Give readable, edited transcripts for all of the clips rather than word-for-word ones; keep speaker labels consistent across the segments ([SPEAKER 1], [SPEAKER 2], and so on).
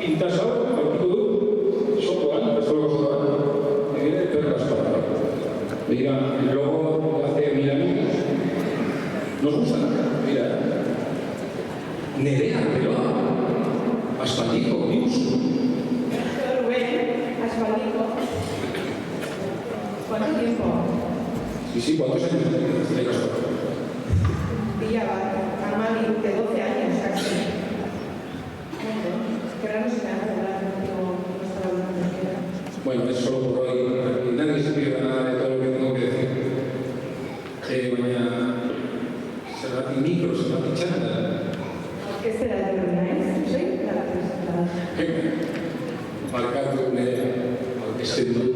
[SPEAKER 1] pintas hau, aurkiko du, sokoan, bestolako sokoan, egire perlas para. Mira, el logo de hace 1000 años nos gusta, mira. Nerea, pero aspaldiko, dius.
[SPEAKER 2] Rubén, aspaldiko. ¿Cuánto tiempo?
[SPEAKER 1] Sí, ¿cuántos años tiene Castro?
[SPEAKER 2] Pilla, Armani, de 12 años casi. Que ahora no se me hace hablar contigo, no estaba hablando de quiera.
[SPEAKER 1] Bueno, es solo por hoy. Nadie se pierda nada de todo lo que tengo que decir. Baina, zergatik mikro, zergatik txanda.
[SPEAKER 2] ¿Qué será de Rubén? Soy la presentada.
[SPEAKER 1] Barkatu nerea, aurkezten dut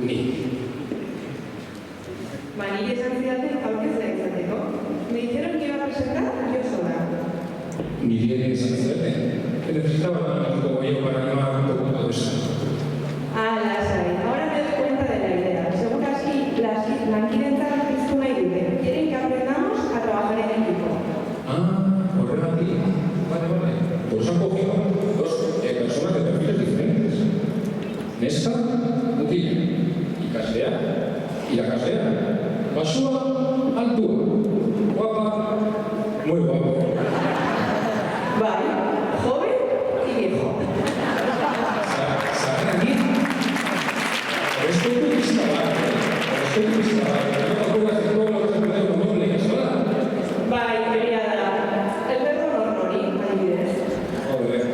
[SPEAKER 1] ni.
[SPEAKER 2] Manille esan zidaten aurkeztea izateko. Me dijeron que iba a presentar yo sola.
[SPEAKER 1] Nire esan zidaten, que necesitaba como yo para animar un poco todo esto.
[SPEAKER 2] Ah, lasai. Ahora me doy cuenta de la idea. Según así, lankidentzak piztu nahi dute. Quieren que aprendamos a trabajar en equipo.
[SPEAKER 1] Ah, horregatik. Vale. Pues han cogido dos personas de perfiles diferentes. Neska, mutila, ikaslea, irakaslea. Basua, altua. Guapa, muy guapo.
[SPEAKER 2] Vale, joven y viejo.
[SPEAKER 1] ¿Saben aquí? Esto es un pistabar. ¿No te acuerdas de todo lo que se perdió con doble que sola?
[SPEAKER 2] Bai, beriada. El perro nornori, adibidez.
[SPEAKER 1] Joder.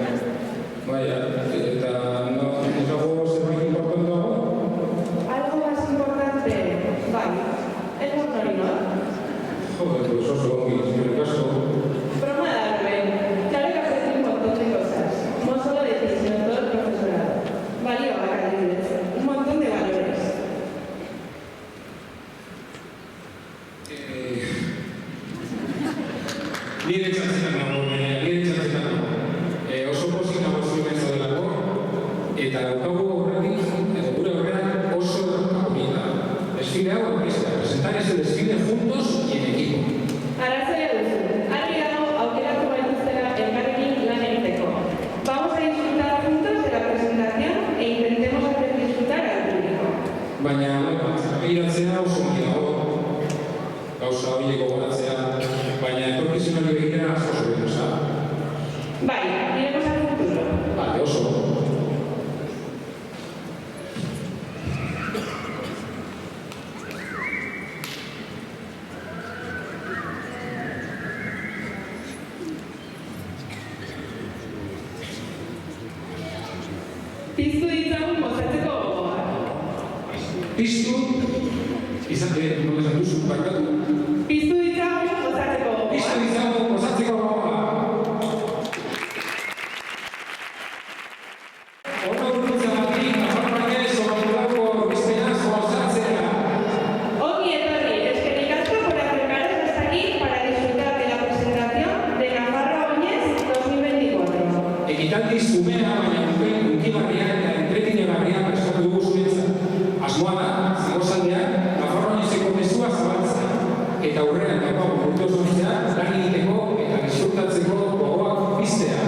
[SPEAKER 1] Vaya, eta no dago zerbait importante dago?
[SPEAKER 2] Algo más importante. Bai, el nornori, ¿no?
[SPEAKER 1] Joder, pues oso, en el caso.
[SPEAKER 2] Broma de Rubén. Claro que aprendí un montón de cosas. No solo de ti, sino de todo el profesorado. Valió a adibidez. Un montón de valores.
[SPEAKER 1] Nire txantzetan nago, oso pozik nago zuen ez daudelako, eta daukagu horretik, gure horrean oso erronka bonita. Desfile hau aurkeztea, presentar ese desfile juntos y en equipo.
[SPEAKER 2] Arrazoia duzu. Argi dago aukeratu gaituztela elkarrekin lan egiteko. Vamos a disfrutar juntos de la presentación e intentemos hacer disfrutar al público.
[SPEAKER 1] Baina, begiratzea oso ongi dago. Gauza horiek gogoratzea, baina etorkizunari begira oso berosa.
[SPEAKER 2] Bai, iremos al futuro.
[SPEAKER 1] Bale, oso.
[SPEAKER 2] Piztu ditzagun gozatzeko gogoa.
[SPEAKER 1] Piztu, izate, non esan duzu, barkatu.
[SPEAKER 2] Piztu ditzagun gozatzeko gogoa.
[SPEAKER 1] Piztu ditzagun gozatzeko gogoa. Ona urrutza batik, aparpainez, obatulako bizteaz gozatzea.
[SPEAKER 2] Ongi etorri, eskerrik asko por acercaros hasta aquí para disfrutar de la presentación de Nafarroa Oinez 2024.
[SPEAKER 1] Ekitaldi zumea, baina hunkigarria eta entretinegarria prestatu dugu zuretzat. Asmoa da, zagozaldean, Nafarroa Oinezeko mezua zabaltzea. Eta aurrean daukagu urte osoan zehar, lan egiteko eta disfrutatzeko gogoak piztea.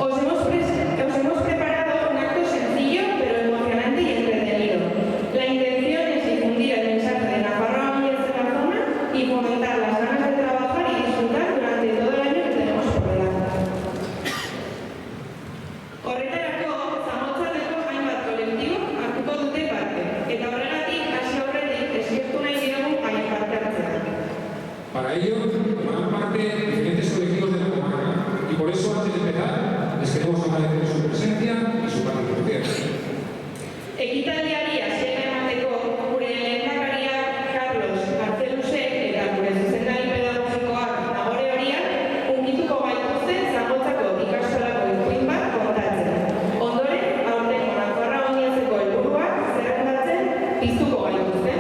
[SPEAKER 2] Os hemos preparado un acto sencillo pero emocionante y entretenido. La intención es difundir el mensaje de Nafarroa Oinez en la zona y fomentar las ganas de trabajar y disfrutar durante todo el año que tenemos por delante. Horretarako, Zamotzaldeko hainbat kolektibo hartuko dute parte, eta horregatik hasi aurretik eskertu nahi diogu haien parte hartzea.
[SPEAKER 1] Para ello, forman parte diferentes colectivos de la comarca y por eso, antes de empezar, les queremos agradecer su presencia y su participación.
[SPEAKER 2] Ekitaldiari hasiera emateko gure lehendakaria Carlos Arceluzek eta gure zuzendari pedagogikoak Nagore Horiak ungituko gaituzte Zamotzako ikastolako ipuin bat kontatzen. Ondoren, aurtengo Nafarroa Oinezeko helburuak zerrendatzen piztuko gaituzte.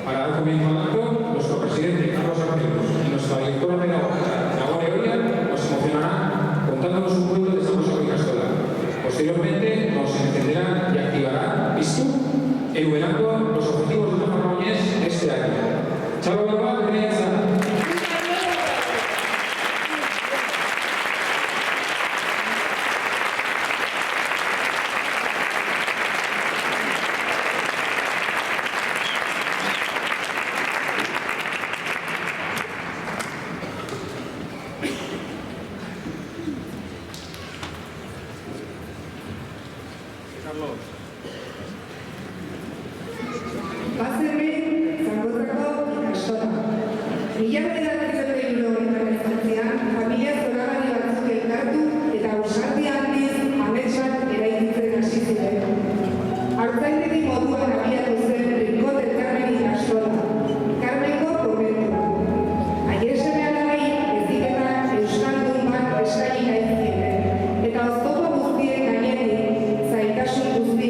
[SPEAKER 1] Para dar comienzo al acto, nuestro presidente Carlos Arcelus y nuestra directora pedagógica Nagore Oria nos emocionará contándonos un cuento de Zamotzako ikastola. Posteriormente nos encenderán y activarán Piztu
[SPEAKER 3] Baserri, Zangotzako ikastola. Mila bederatziehun eta hirurogeita hemezortzian, familia zoragarri batzuk elkartu eta ausardi handiz amets bat eraikitzen hasi ziren. Artzaindegi moduan abiatu zen Rincón del Carmen ikastola, Carmengo komentua. Haien seme-alabai heziketa euskaldun bat eskaini nahi ziren, eta oztopo guztien gainetik zailtasun guztien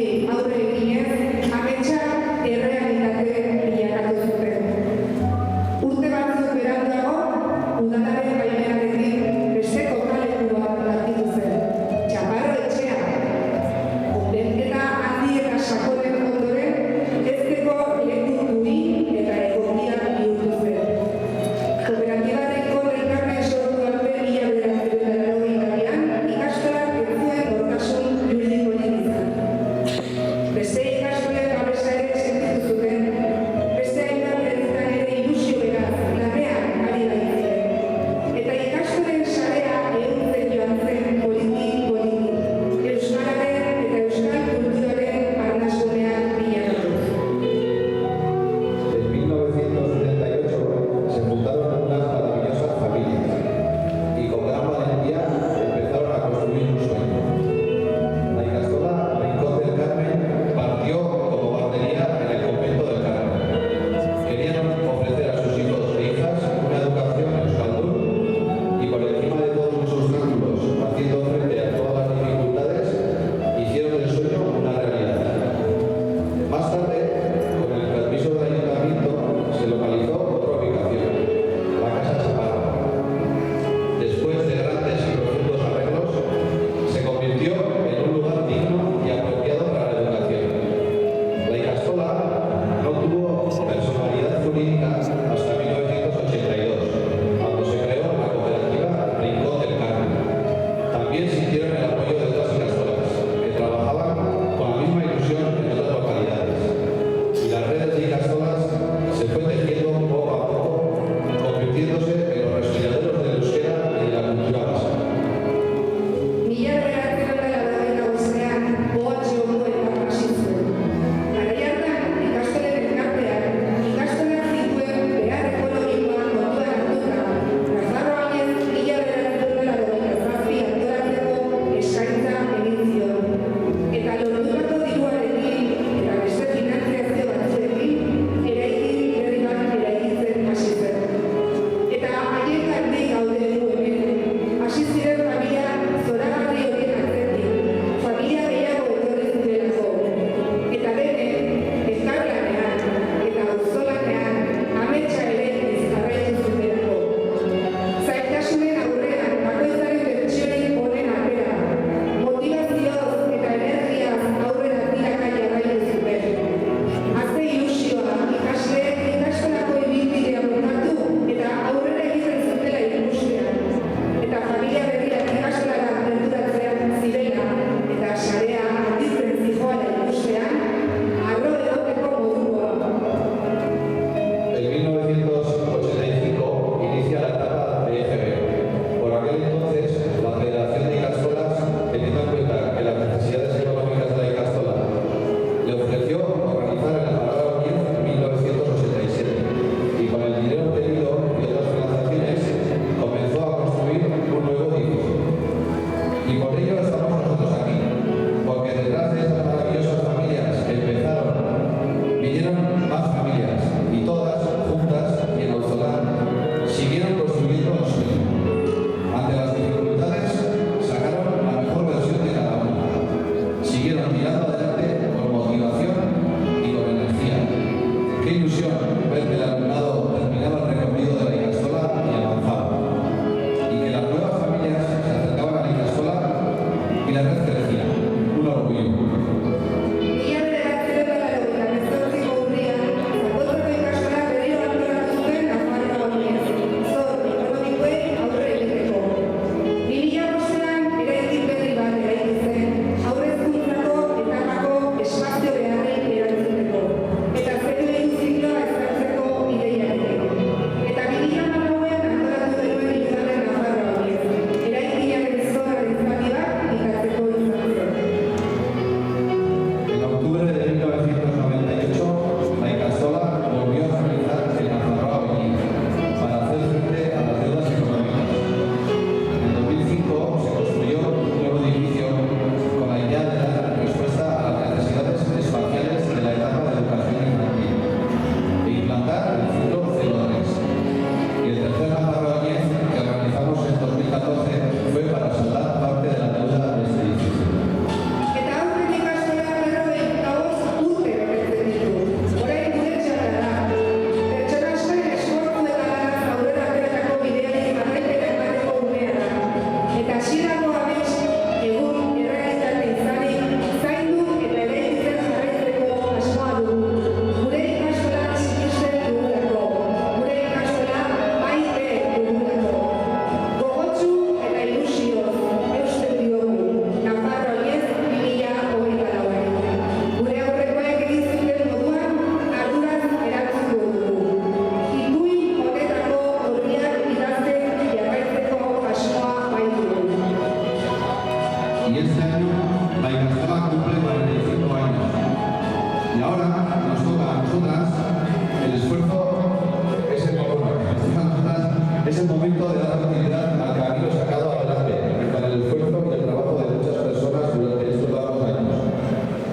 [SPEAKER 4] momento de dar continuidad al camino sacado adelante con el esfuerzo y el trabajo de muchas personas durante estos largos años.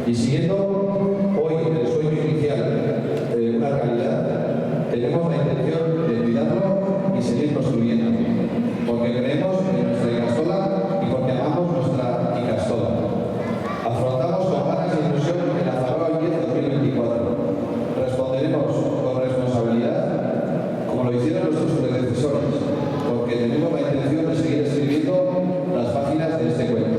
[SPEAKER 4] Y siguiendo hoy el sueño inicial de una realidad, tenemos la intención de cuidarlo y seguir construyendo, porque creemos en nuestra Ikastola y porque amamos nuestra Ikastola. Afrontamos con ganas y ilusión el Nafarroa 10 2024. Responderemos con responsabilidad, como lo hicieron nuestros predecesores, porque tenemos la intención de seguir escribiendo las páginas de este cuento.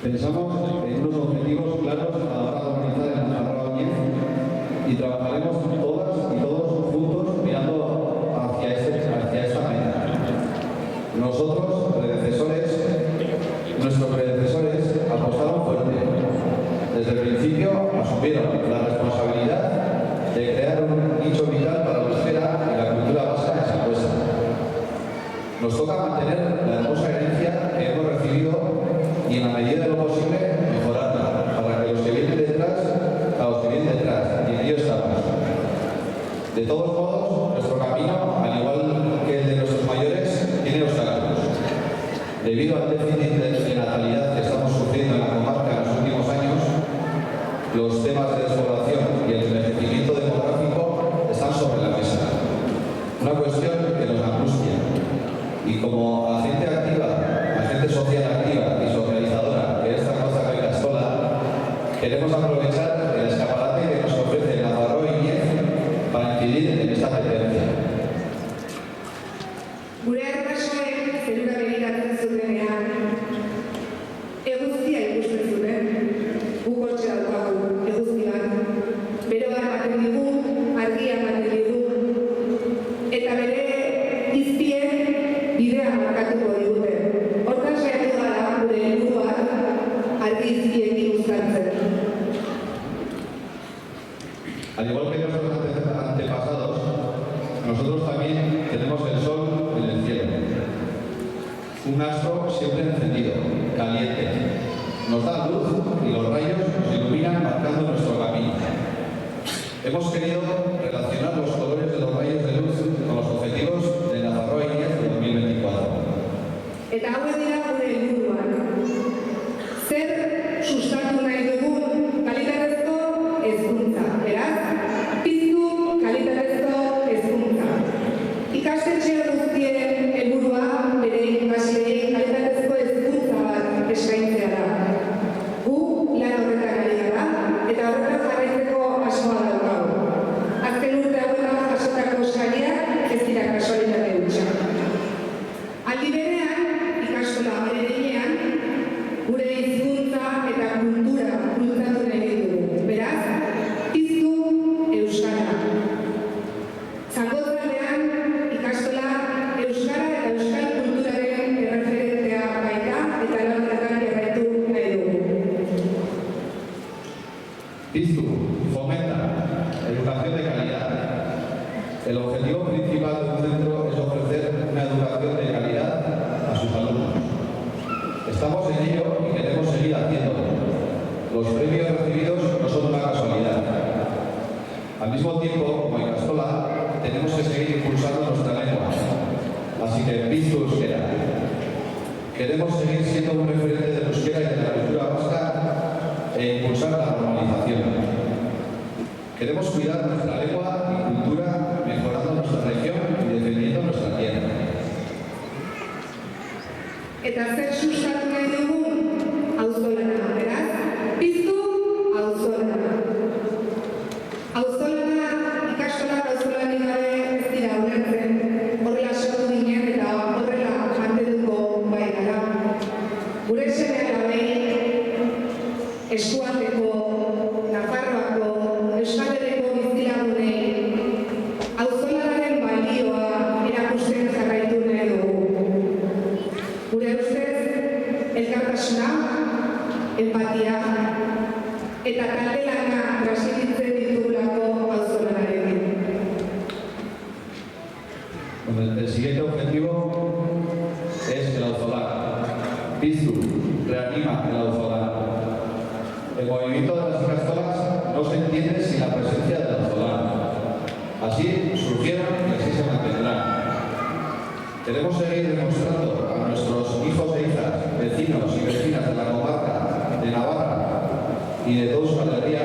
[SPEAKER 4] Pensamos en unos objetivos claros a la hora de organizar el Nafarroa 10 y trabajaremos todas y todos juntos mirando hacia esta meta. Nosotros, nuestros predecesores, apostaron fuerte. Desde el principio asumieron la responsabilidad de crear un nicho vital para la euskera y la cultura vasca en Sangüesa. Nos toca mantener la hermosa herencia que hemos recibido y en la medida de lo posible mejorarla para que los que vienen detrás, y en ello estamos. De todos modos, nuestro camino, al igual que el de nuestros mayores, tiene obstáculos. Debido al déficit de natalidad que estamos sufriendo en la comarca en los últimos años, los temas de despoblación y el envejecimiento demográfico están sobre la mesa. Una cuestión que nos angustia. Y como agente social activa y socializadora que es Zaragoza Ikastola, queremos aprovechar el escaparate que nos ofrece el Nafarroa 10 para incidir en esta tendencia.
[SPEAKER 3] Gure arrasoek zelura begiratzen zutenean, eguzkia ikusten zuten, guk hortxe daukagu eguzki bat, bero bat ematen digu, argia ematen digu, eta bere izpien bidea markatuko digute. Hortan saiatu gara gure helburuak argi izpiekin uztartzen.
[SPEAKER 4] Al igual que nuestros antepasados, nosotros también tenemos el sol en el cielo. Un astro siempre encendido, caliente. Nos da luz y los rayos nos iluminan marcando nuestro camino. Hemos querido relacionar los colores de los rayos de luz con los objetivos de Nafarroa 10 de 2024.
[SPEAKER 3] Eta hauek dira gure helburuak. Zer sustatu nahi dugun kalitatezko hezkuntza. Beraz, piztu kalitatezko hezkuntza. Ikastetxe guztien helburua bere ikasleei kalitatezko hezkuntza bat eskaintzea da. Gu lan horretan ari gara eta horretan jarraitzeko asmoa daukagu. Azken urte hauetan jasotako sariak
[SPEAKER 4] seguir impulsando nuestra lengua. Así que piztu euskera. Queremos seguir siendo un referente del euskera y de la cultura vasca e impulsar la normalización. Queremos cuidar nuestra lengua y cultura, mejorando nuestra región y defendiendo nuestra tierra.
[SPEAKER 3] Eta zer sustatu nahi dugun auzolana, beraz, piztu auzolana. Auzolana, ikastolak auzolanik gabe ez dira ulertzen, horrela sortu ginen eta horrela mantenduko bai gara. Gure seme-alabei, eskualdeko, Nafarroako, Euskal Herriko bizilagunei, auzolanaren balioa erakusten jarraitu nahi dugu. Gure ustez, elkartasuna, empatia eta talde lana transmititzen ditugulako auzolanarekin.
[SPEAKER 4] El siguiente objetivo es el auzolana. Piztu reanima el auzolana. El movimiento de las ikastolas no se entiende sin la presencia del auzolana. Así surgieron y así se mantendrán. Queremos seguir demostrando a nuestros hijos e hijas, vecinos y vecinas de la comarca, de Navarra y de toda Euskal Herria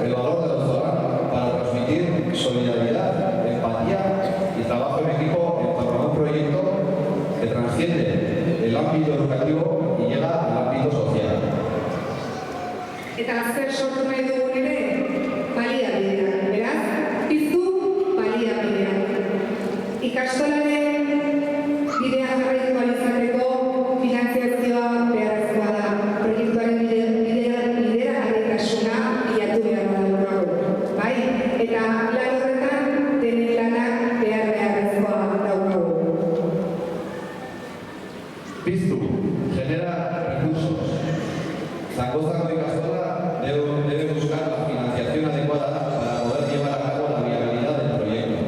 [SPEAKER 4] el valor del auzolana para transmitir solidaridad, empatía y trabajo en equipo en torno a un proyecto que transciende el ámbito educativo y llega al ámbito social.
[SPEAKER 3] Eta zer sortu nahi dugun ere, baliabideak, beraz, piztu baliabideak. Ikastolaren bidea jarraitu ahal izateko finanziazioa beharrezkoa da. Proiektuaren bideragarritasuna bilatu behar daukagu. Bai? Eta lan horretan denen lanak beharrezkoa daukagu.
[SPEAKER 4] Piztu genera recursos. Zangotzako ikastola debe buscar la financiación adecuada para poder llevar a cabo la viabilidad del proyecto.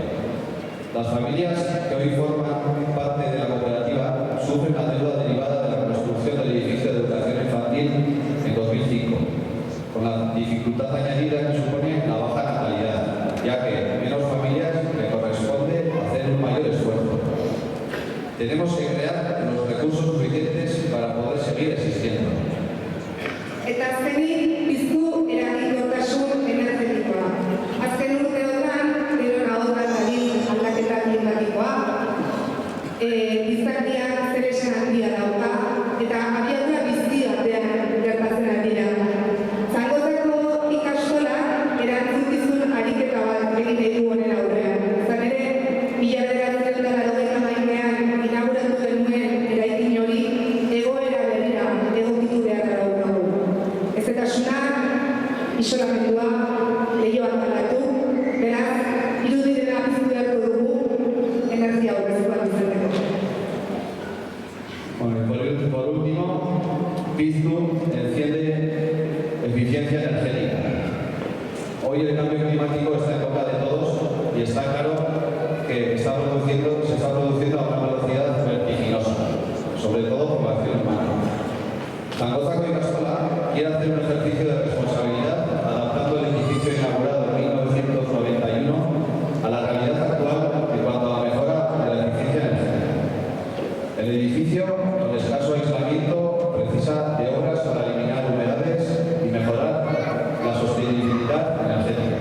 [SPEAKER 4] Las familias que hoy forman parte de la cooperativa sufren la deuda derivada de la construcción del edificio de educación infantil en 2005, con la dificultad añadida que supone la baja natalidad, ya que menos familias le corresponde hacer un mayor esfuerzo. Tenemos que crear los recursos suficientes para poder seguir existiendo.
[SPEAKER 3] Eta azkenik, piztu eraginkortasun energetikoa. Azken urteotan, gero nagotan dabil aldaketa klimatikoa, gizarteak zeresan handia dauka, eta abiadura bizi batean gertatzen ari dira. Zangotzako ikastola erantzukizun ariketa bat egin nahi du honen aurrean. Izan ere, 1980an inauguratu genuen eraikin hori egoera berrira egokitu beharra daukagu. Ezetasuna, isolamendua, leihoak aldatu, beraz, irudidena piztu beharko dugu energia aurrezkoa izateko.
[SPEAKER 4] Por último, Piztu enciende eficiencia energética. Hoy el cambio climático está en boca de todos y está claro que se está produciendo a una velocidad vertiginosa, sobre todo por la acción humana. Zangotzako ikastola quiere hacer un ejercicio de responsabilidad adaptando el edificio inaugurado en 1991 a la realidad actual en cuanto a la mejora de la eficiencia energética. El edificio, con escaso aislamiento, precisa de obras para eliminar humedades y mejorar la sostenibilidad energética.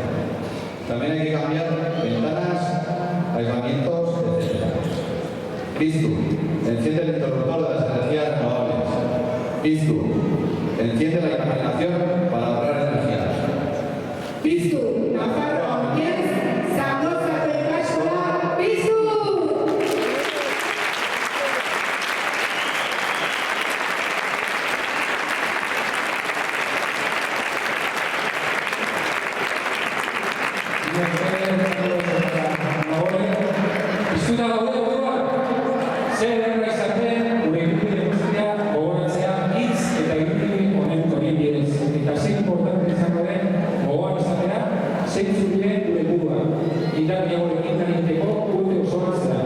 [SPEAKER 4] También hay que cambiar ventanas, aislamientos, etc. Piztu enciende el interruptor de las energías renovables. Piztu enciende la imaginación para ahorrar energía.
[SPEAKER 3] Piztu, Nafarroa ondiez, Zangotzako ikastola, piztu!
[SPEAKER 1] Piztuta gaude orduan, zer ederra izaten gure irudi guztia gogoratzea hitz eta irudi honen bidez. Eta zein importante izango den gogoan izatea, zeintzuk diren gure burua. Indar gehiagorekin egiteko urte osoan zera.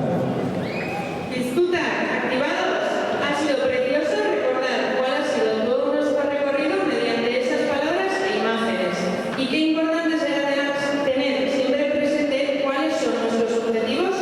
[SPEAKER 2] Piztuta, activados. Ha sido precioso recordar cuál ha sido todo nuestro recorrido mediante esas palabras e imágenes. Y qué importante será tener siempre presente cuáles son nuestros objetivos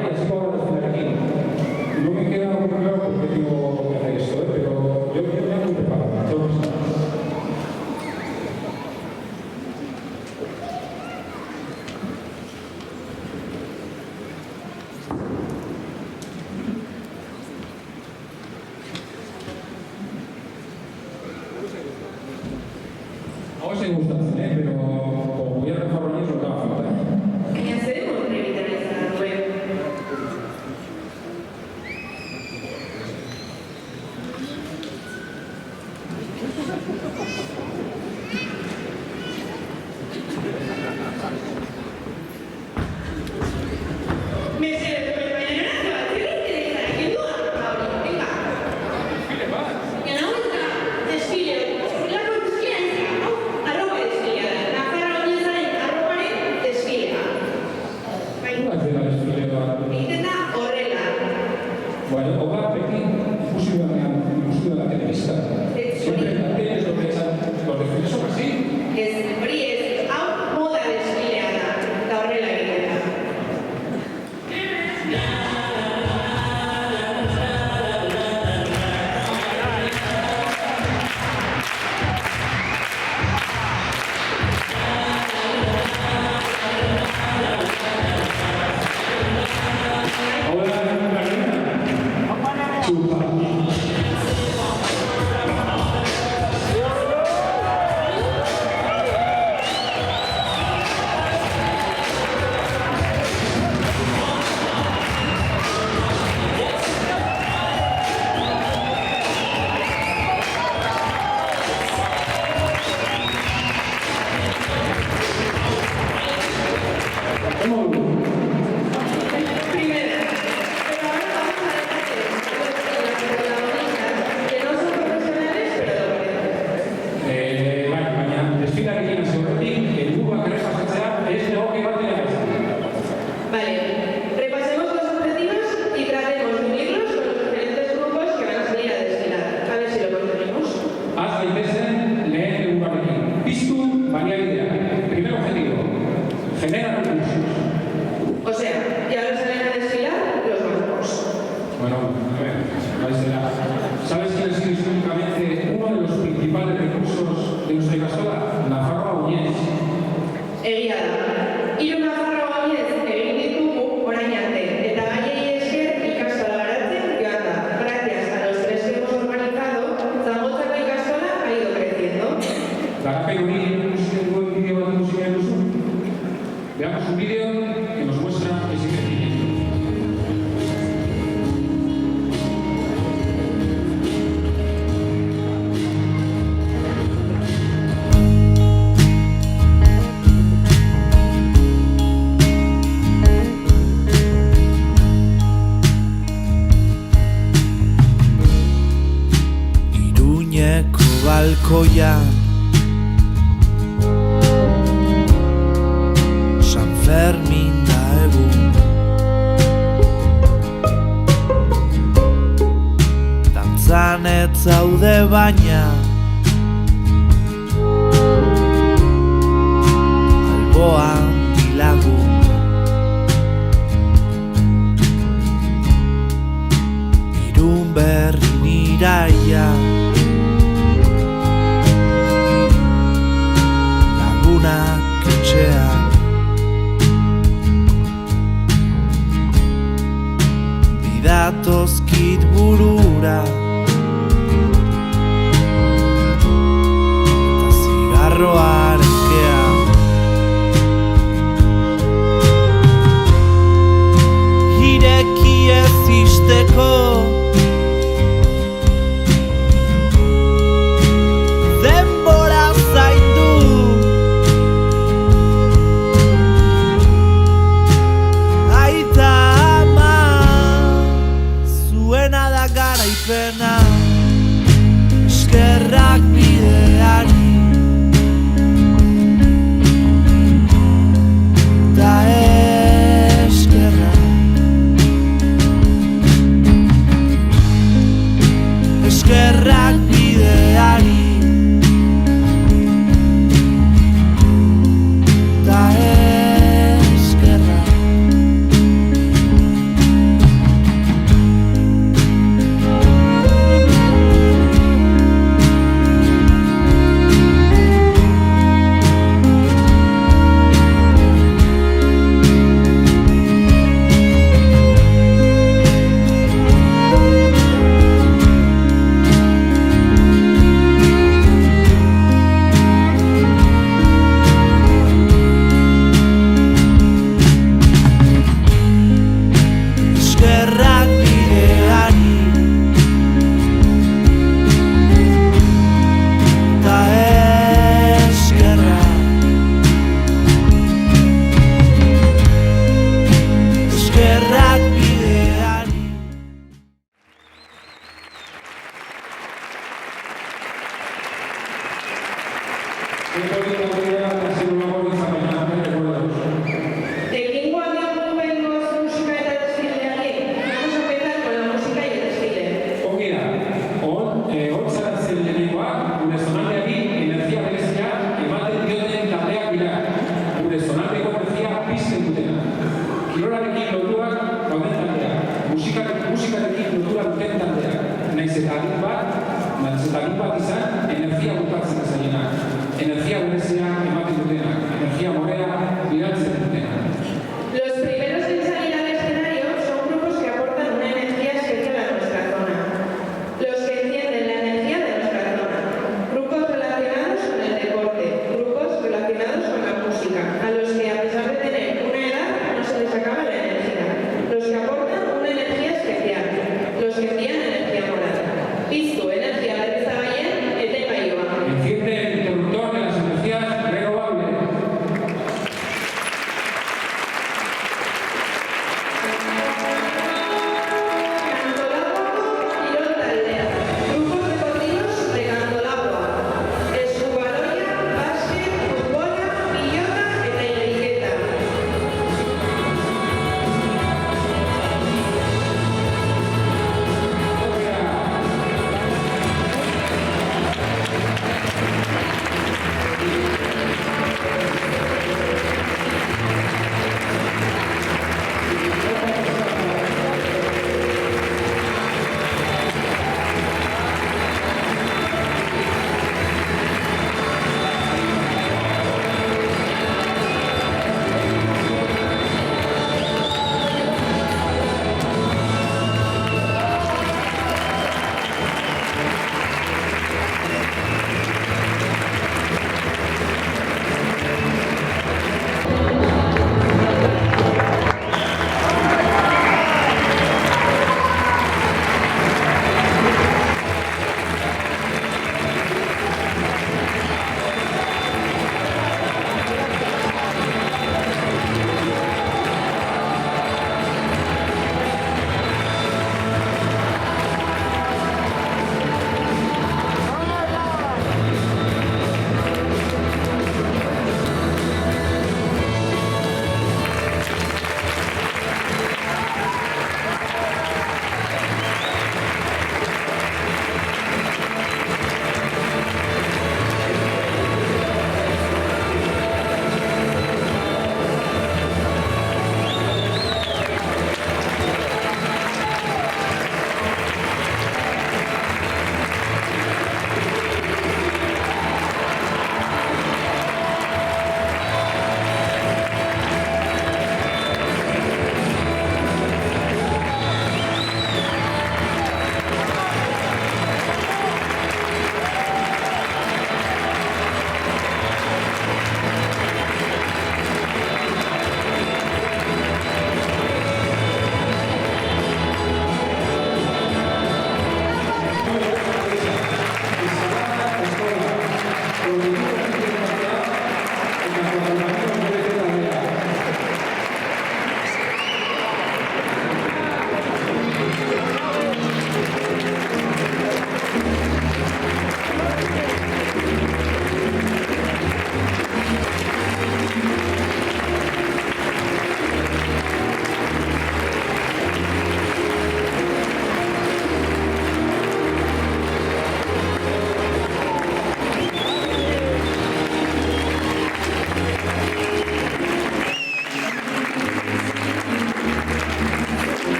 [SPEAKER 1] Bai, así como lo hacen aquí. No me queda muy claro por qué tengo que hacer esto, pero yo ya muy preparado. Entonces, a vos me gusta, pero como voy a reformar eso, no va a faltar.
[SPEAKER 2] Baina zer modu revitalizar duen? Mesedez, baina nora zer interesa, kendua, hori, venga. Gana hau ez da, desfile, lako desfilea ez da, hau, arropa desfilea da, Nafarroa oinezaren arroparen desfilea. Bai,
[SPEAKER 1] No es de la desfilera.
[SPEAKER 2] egiten da horrela.
[SPEAKER 1] Bueno, hogar pequeño, fusión de la televista. Siempre en la tele es lo que echan los desfiles son así.
[SPEAKER 2] Ez, hori ez, hau moda desfilea da, eta horrela egiten da.
[SPEAKER 1] Ahora la arena, chupa. ¿Cómo?
[SPEAKER 2] Primera, pero ahora vamos a dejar las protagonistas, que no son profesionales, pero lo merecen.
[SPEAKER 1] Baina, desfila egin hasi horretik, helburua pasatzea ez egoki bat dela ez.
[SPEAKER 2] Vale, repasemos los objetivos y tratemos de unirlos con los diferentes grupos que van a salir a desfilar. A ver si lo conseguimos.
[SPEAKER 1] Haz daitezen lehen helburuarekin. Piztu baliabideak. Primer objetivo, genera recursos.
[SPEAKER 2] O sea, ya ahora salen a desfilar los bancos.
[SPEAKER 1] Bueno, a ver, ahí será. ¿Sabes quién es históricamente uno de los principales recursos de nuestra ikastola? Nafarroa Oinez.
[SPEAKER 2] Egia da. Hiru Nafarroa oinez egin ditugu orain arte, eta gaiei esker ikastola garatzen joan da. Gracias a los tres que hemos organizado, Zangotzako ikastola ha ido creciendo.
[SPEAKER 1] Garapen hori ikusten duen bideo bat ikusi nahi duzu? Veamos un vídeo que nos muestra ese crecimiento.
[SPEAKER 5] Iruñeko balkoian San Fermin da egun Dantzan ez zaude baina Alboan bilagun Irun berrin iraia Lagunak etxean Bidatozkit burura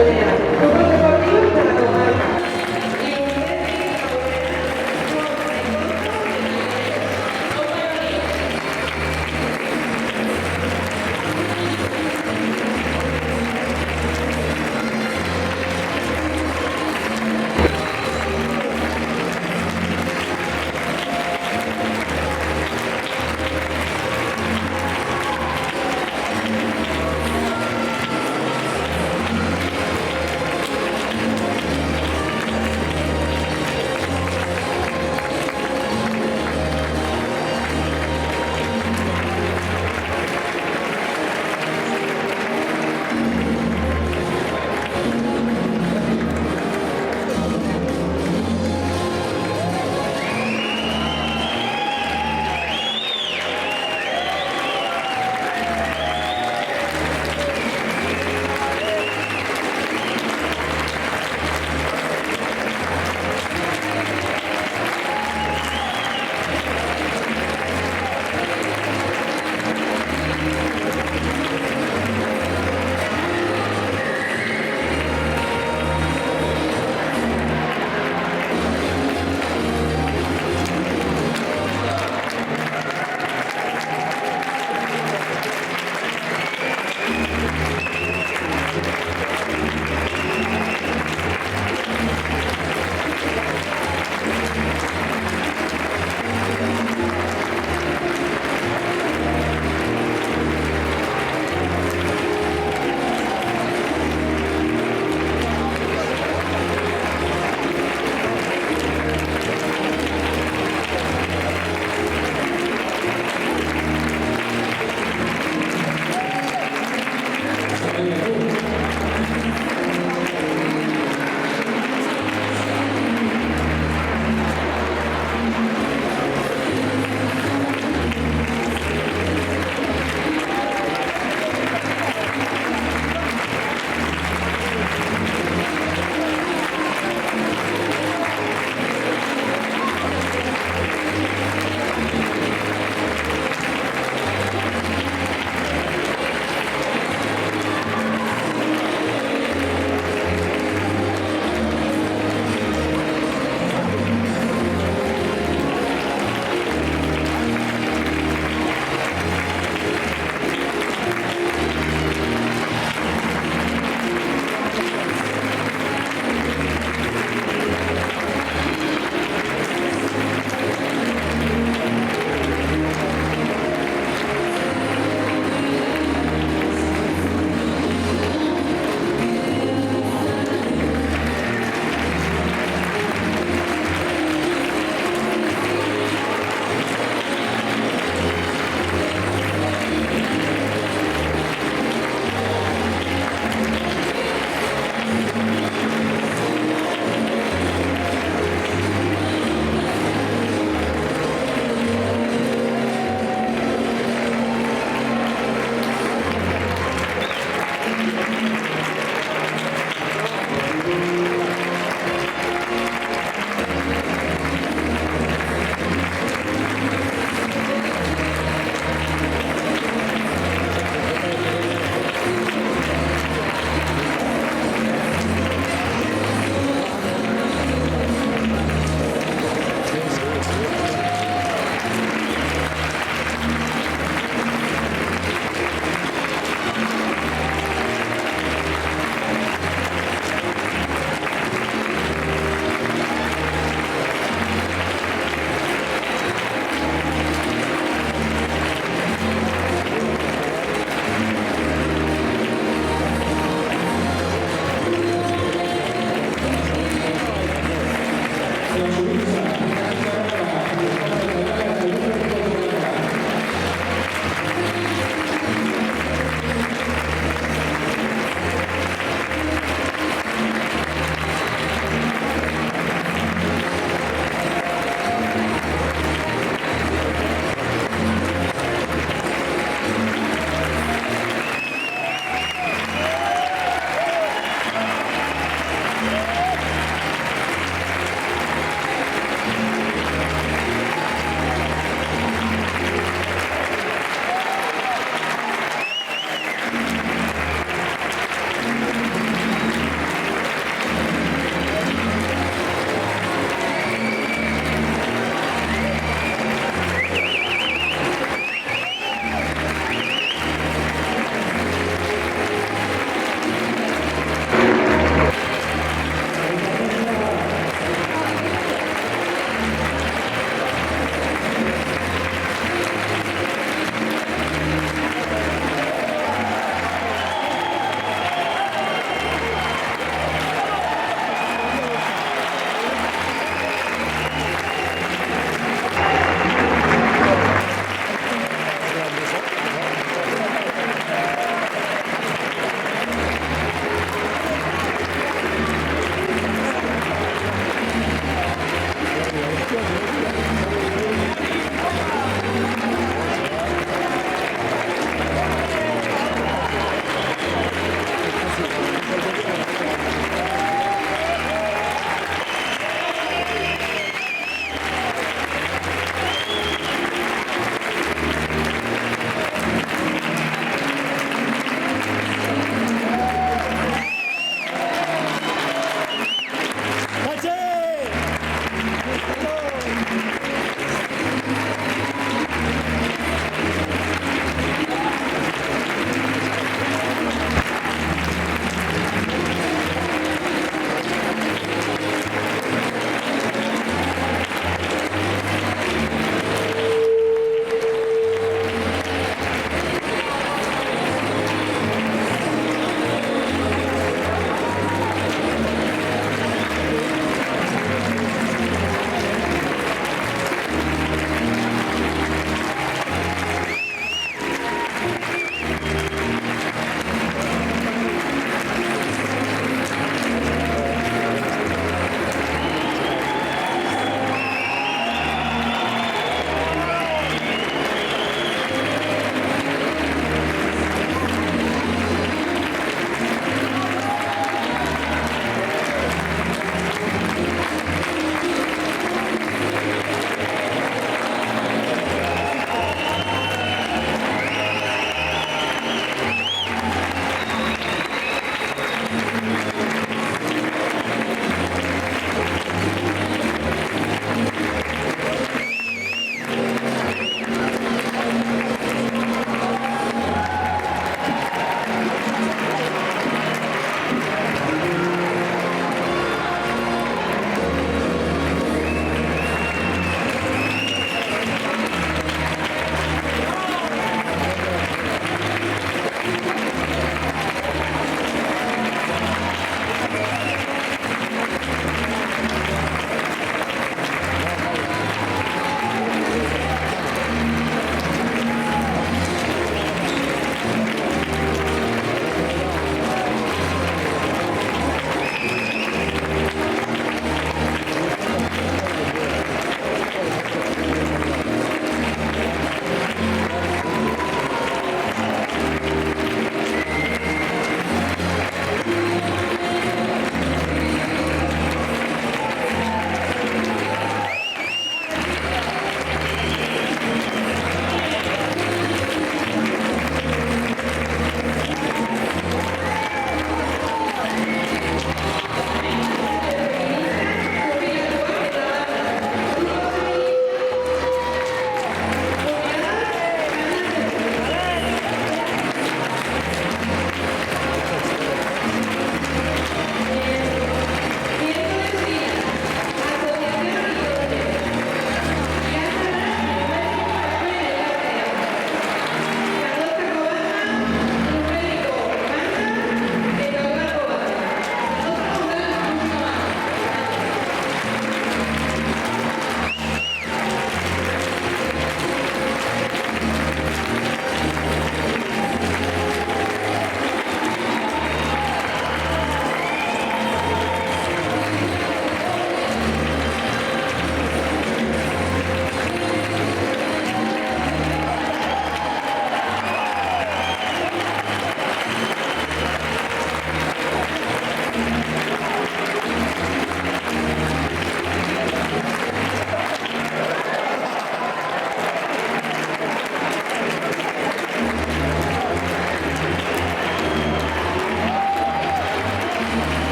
[SPEAKER 2] taldea, Juegos Deportivos de la Comarca. Y ustedes,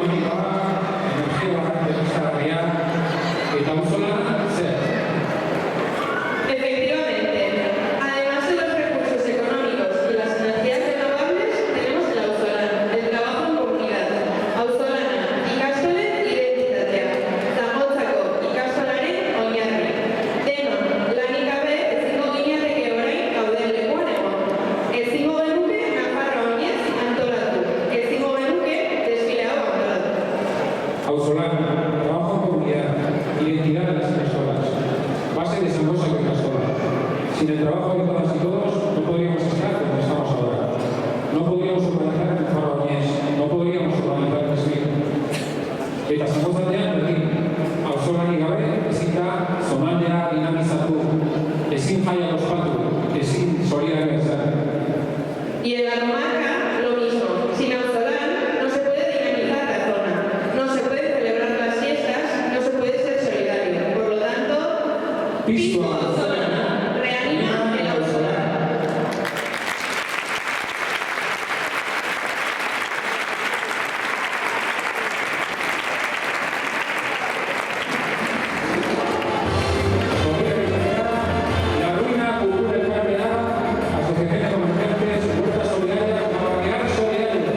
[SPEAKER 1] ekonomikoa, energia berriztagarria, eta auzolana zer?
[SPEAKER 2] Efectivamente, además de los recursos económicos y las energías renovables, tenemos el auzolana, el trabajo en comunidad. Auzolana, ikastole identitatea, Zangotzako ikastolaren oinarri. Denon, lanik gabe ezingo ginateke orain gauden lekuan egon. Ezingo genuke Nafarroa oinez antolatu, ezingo genuke desfile hau antolatu.
[SPEAKER 1] Auzolana, trabajo en comunidad, identidad de las personas, base de Zangotzako ikastola. Sin el trabajo de todas y todos, no podríamos estar donde estamos ahora. No podríamos organizar el Farroñez, no podríamos organizar el desfile. Eta Zangotzatean berdin, auzolani gabe ezin da zonaldea dinamizatu, ezin jaia ospatu, ezin solidarizar.
[SPEAKER 2] Y en la comarca, lo mismo. Sin auzolán no se puede dinamizar la zona, no se puede celebrar las fiestas, no se puede ser solidario. Por lo tanto,
[SPEAKER 1] Piztu
[SPEAKER 2] auzolana, reanima el auzolán.
[SPEAKER 1] La ruina cultura del barrio de Nava, asociaciones comerciantes, puertas solidarias, navegar solidario.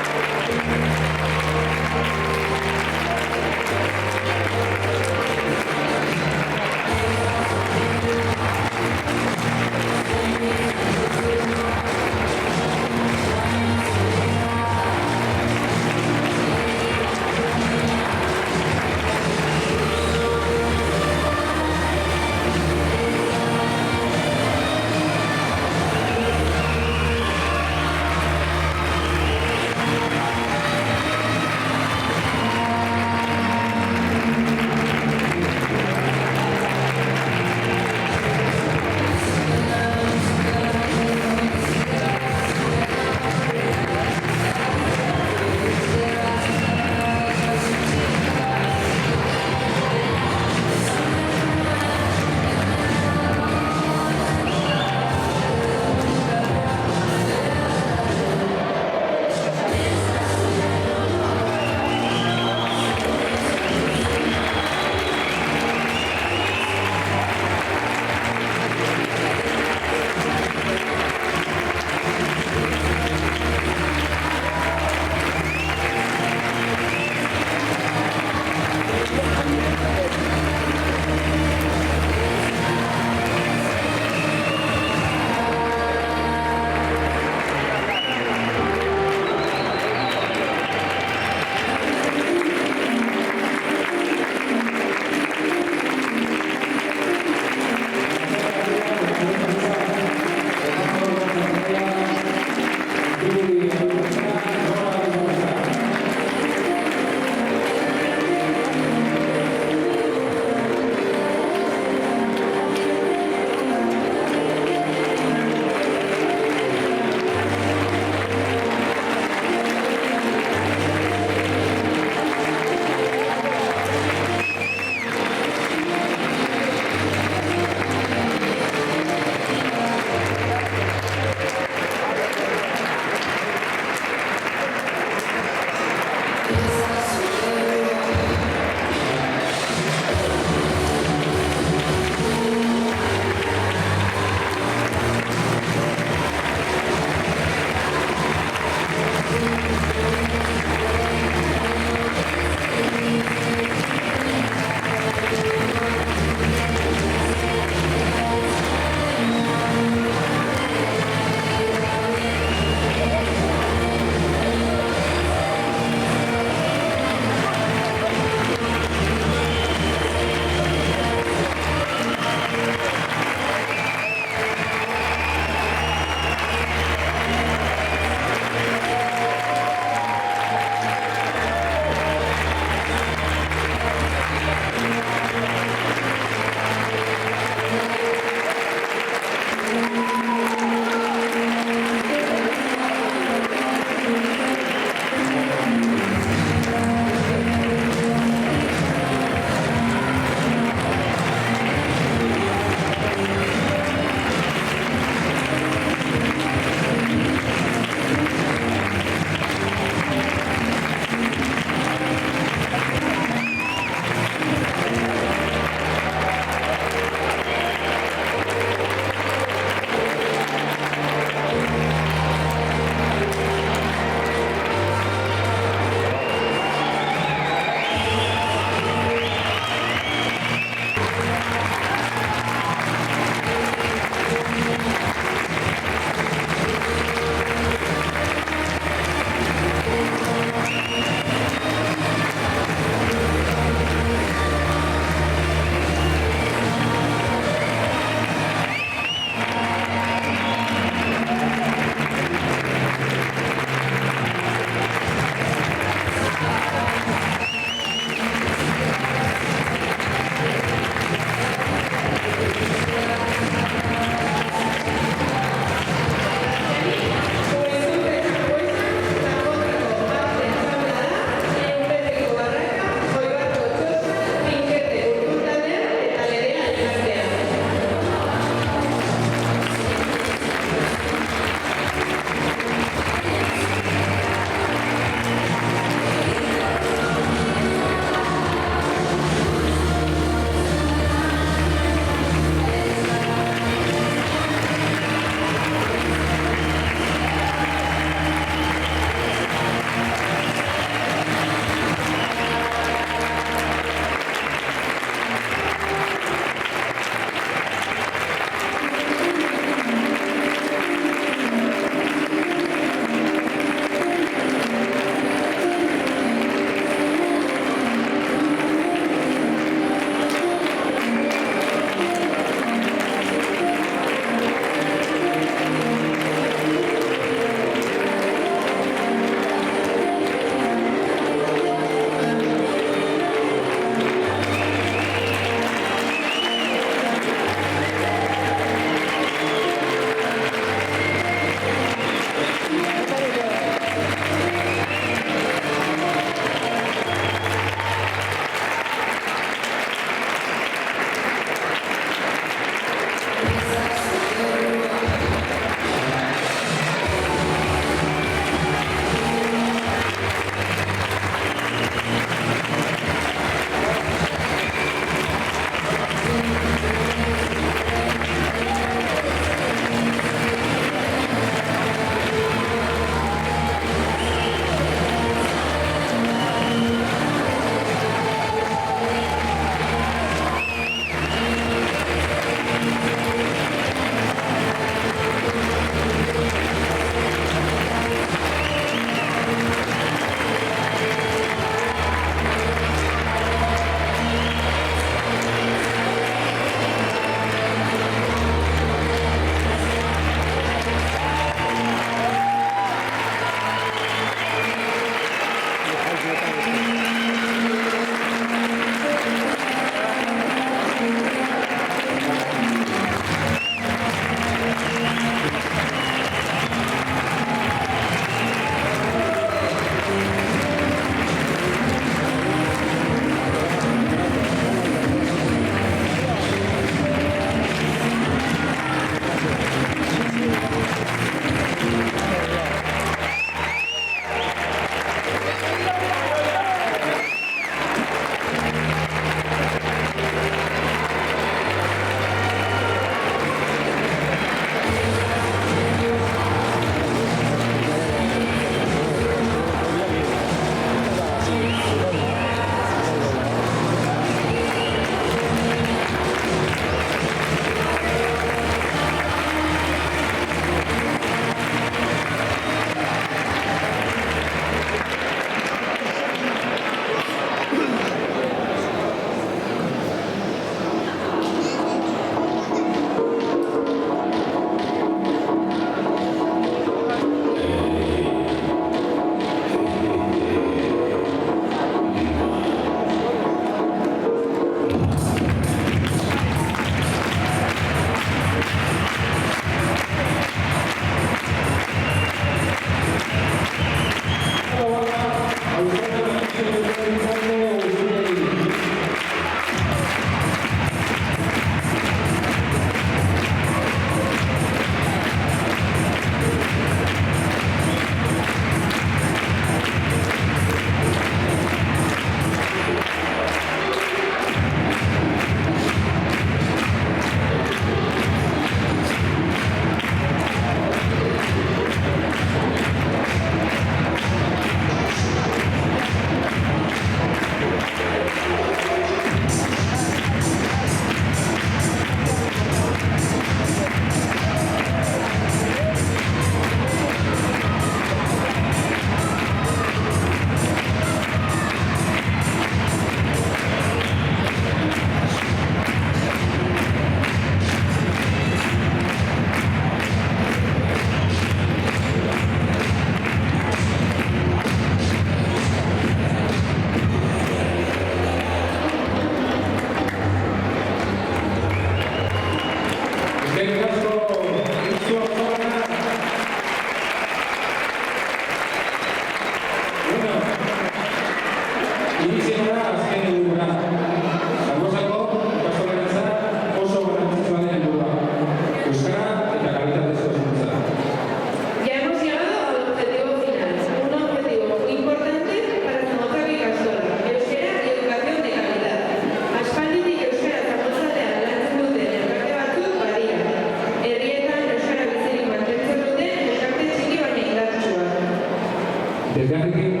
[SPEAKER 1] Desde hace tiempo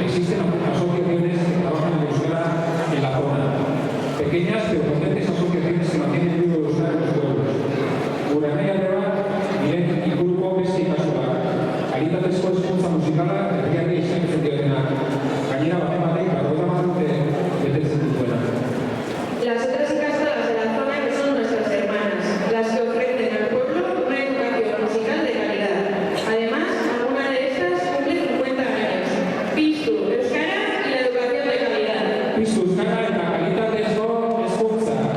[SPEAKER 1] existen asociaciones que trabajan en euskera en la zona. Pequeñas pero potentes asociaciones que mantienen vivo el euskera en los pueblos. Uranea Arreba, diren inguruko beste ikasula. Kalitatezko hezkuntza musikala herriari eskaintzen diotenak. Gainera batek 50 urte betetzen dituena.
[SPEAKER 2] Las otras ikastolas de la zona que son nuestras hermanas, las que ofrecen al pueblo una educación musical de calidad. Además, alguna de estas cumple 50 años. Piztu, euskara y la educación de calidad.
[SPEAKER 1] Piztu euskara eta kalitatezko hezkuntza.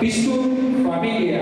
[SPEAKER 1] Piztu familia.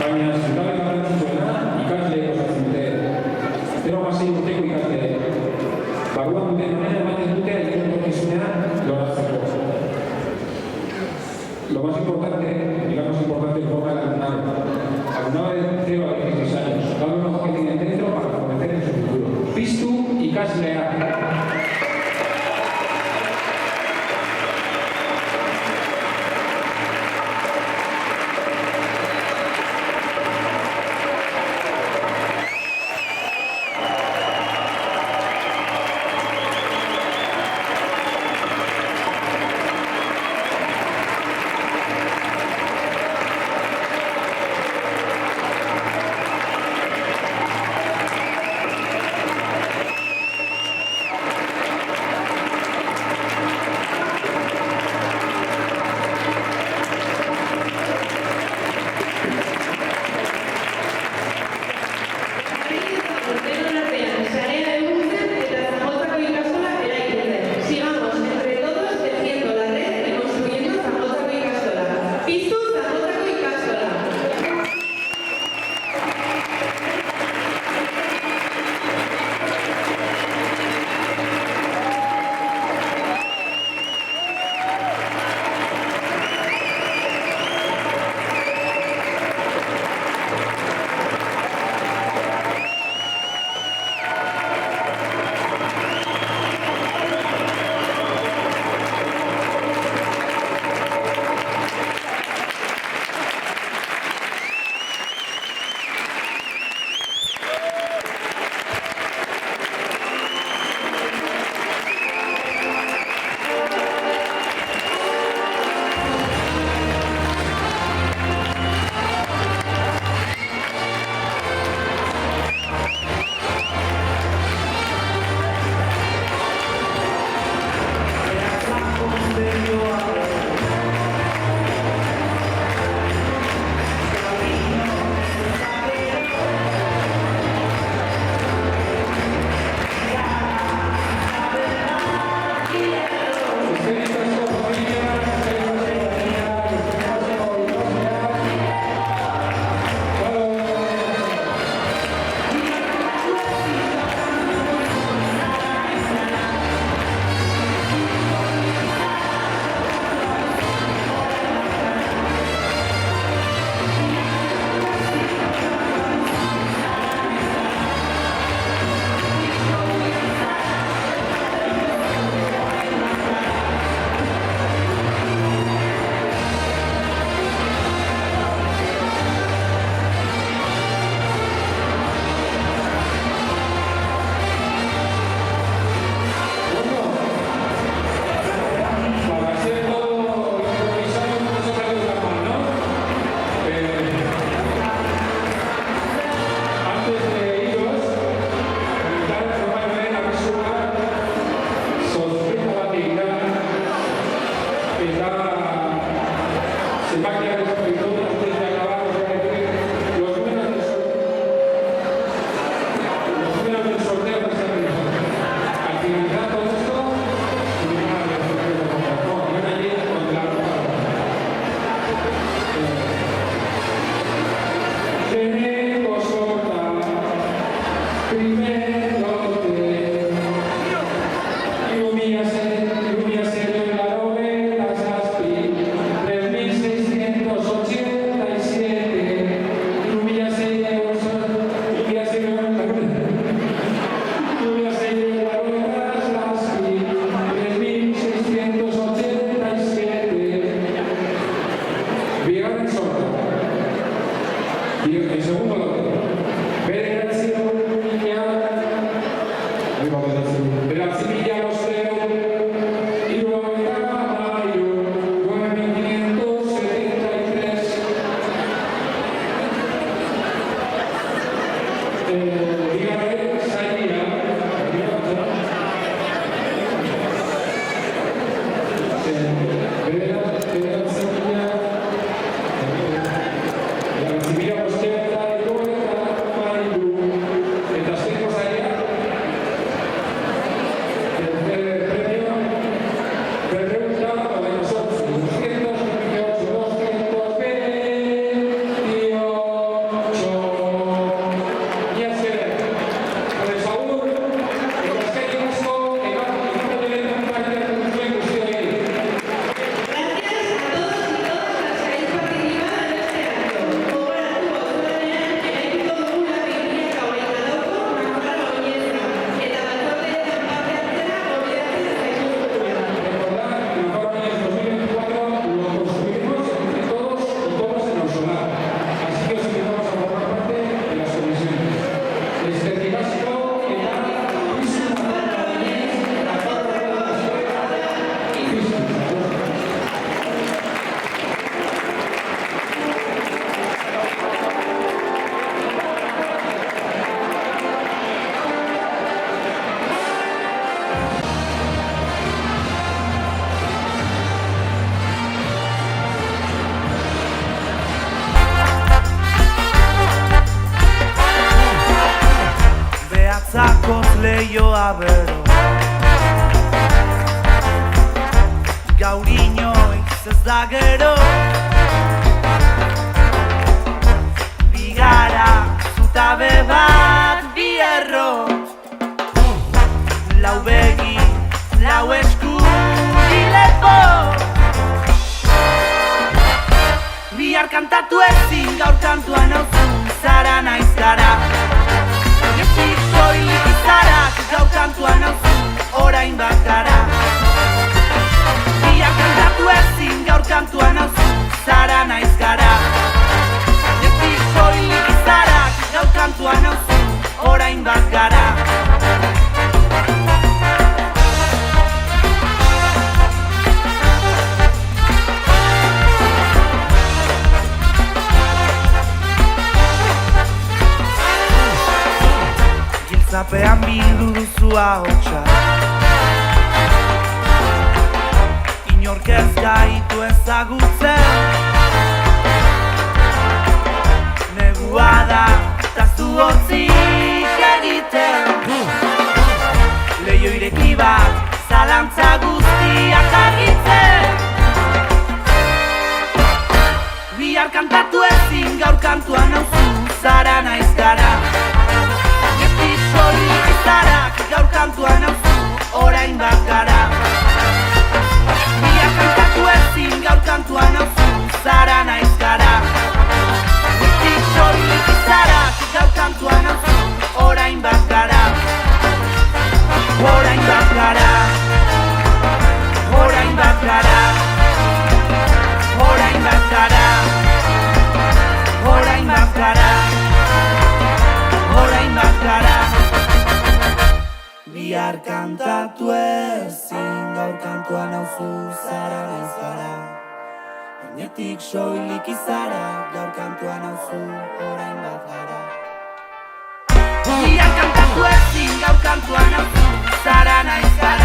[SPEAKER 1] Baina zutabe garrantzitsuena ikasleek osatzen dute. 0,6 urteko ikasleek. Barruan duten honena ematen dute etorkizunea loratzeko. Lo más importante, digamos importante, forma el alumnado. Alumnado de 0 a 16 años. Cada uno que tiene dentro para favorecer en su futuro. Piztu ikaslea. segundo lote. Bederatziehun mila bostehun, hirurogeita hamairu, 9.573. Bigarren saila,
[SPEAKER 5] Behatzakoz lehioa bero gaur inoiz ez da gero bigara zutabe bat bierro lau begi, lau esku dilepo bihar kantatu ezin gaur kantua nauzu zara naiz gara Nezik soilik izarak gaur kantua nauzu orain bat gara Bihar kantatu ezin gaur kantua nauzu zara naiz gara Nezik soilik izarak gaur kantua nauzu orain bat gara Zapean bildu duzu ahotsa Inork ez gaitu ezagutzen Negua da, eta zu hotzik egiten Leio ireki bat, zalantza guztiak argitzen Bihar kantatu ezin gaur kantua nauzu zara naiz gara Soilik izarak gaur kantua nauzu orain bat gara Bihar kantatu ezin gaur kantua nauzu zara naiz gara Soilik izarak gaur kantua nauzu orain bat gara Orain bat gara Orain bat gara Orain bat gara Orain bat gara Orain bat gara Bihar kantatu ezin gaur kantua nauzu zara naiz gara Gainetik soilik izara gaur kantua nauzu orain bat gara Bihar kantatu ezin gaur kantua nauzu zara naiz gara